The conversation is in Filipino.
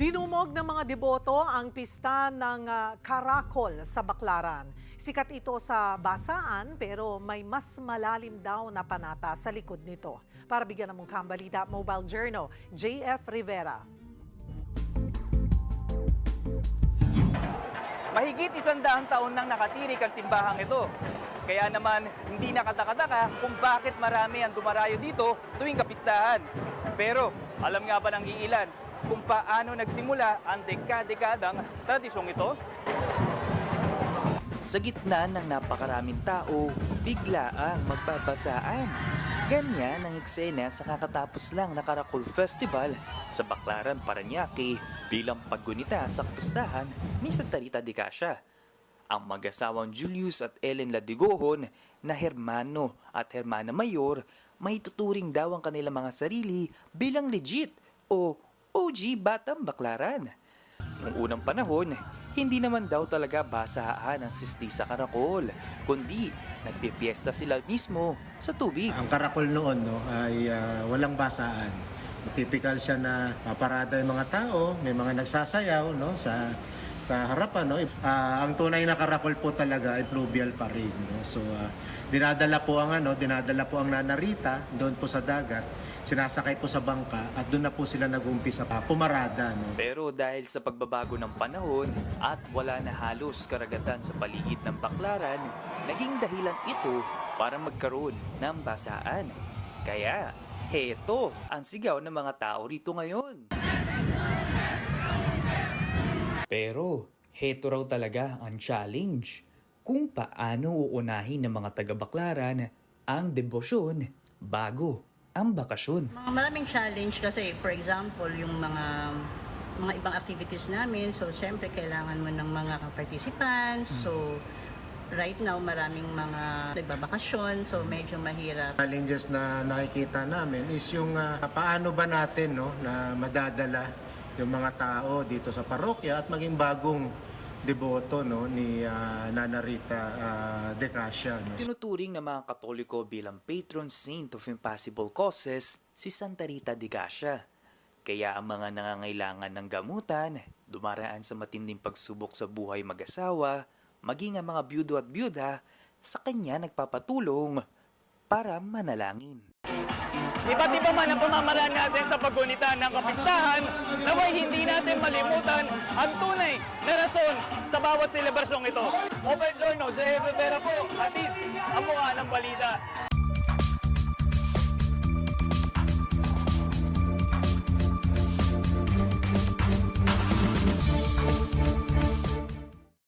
Dinumog ng mga deboto ang pista ng Karakol sa Baclaran. Sikat ito sa basaan pero may mas malalim daw na panata sa likod nito. Para bigyan ng mukhang balita, Mobile Journal, JF Rivera. Mahigit 100 taon nang nakatirik ang simbahang ito. Kaya naman, hindi nakataka-taka kung bakit marami ang dumarayo dito tuwing kapistahan. Pero, alam nga ba ng iilan kung paano nagsimula ang dekadang tradisyong ito? Sa gitna ng napakaraming tao, bigla ang magbabasaan. Ganyan ang eksena sa kakatapos lang na Karakol Festival sa Baclaran, Parañaque bilang paggunita sa kapistahan ni Santa Rita de Casia. Ang mag-asawang Julius at Ellen Ladigohon na Hermano at Hermana Mayor, may tuturing daw ang kanilang mga sarili bilang legit o OG Batang Baclaran. Noong unang panahon, hindi naman daw talaga basahan ang sisti sa Karakol, kundi nagpipiesta sila mismo sa tubig. Ang Karakol noon ay walang basaan. Typical siya na paparada yung mga tao, may mga nagsasayaw sa harapan. Ang tunay na Karakol po talaga ay fluvial parade. So dinadala po ang nanarita doon po sa dagat, sinasakay po sa bangka at doon na po sila nag-umpisa pumarada. Pero dahil sa pagbabago ng panahon at wala na halos karagatan sa paligid ng Baclaran, naging dahilan ito para magkaroon ng basaan. Kaya heto ang sigaw ng mga tao rito ngayon. Pero heto raw talaga ang challenge, kung paano uunahin ng mga taga-Baclaran ang debosyon bago ang bakasyon. Maraming challenge kasi, for example, yung mga ibang activities namin. So, syempre, kailangan mo ng mga participants. So, right now, maraming mga nagbabakasyon. So, medyo mahirap. Challenges na nakikita namin is yung paano ba natin na madadala yung mga tao dito sa parokya at maging bagong deboto ni Nana Rita de Casia. Tinuturing ng mga Katoliko bilang patron saint of impossible causes si Santa Rita de Casia. Kaya ang mga nangangailangan ng gamutan, dumaraan sa matinding pagsubok sa buhay mag-asawa, maging ang mga byudo at byuda, sa kanya nagpapatulong para manalangin. Iba't iba man ang pamamaraan natin sa paggunita ng kapistahan, naway hindi natin malimutan ang tunay na rason sa bawat selebrasyong ito. Mobile Journal, JF Rivera po, atid ang mukha ng balita.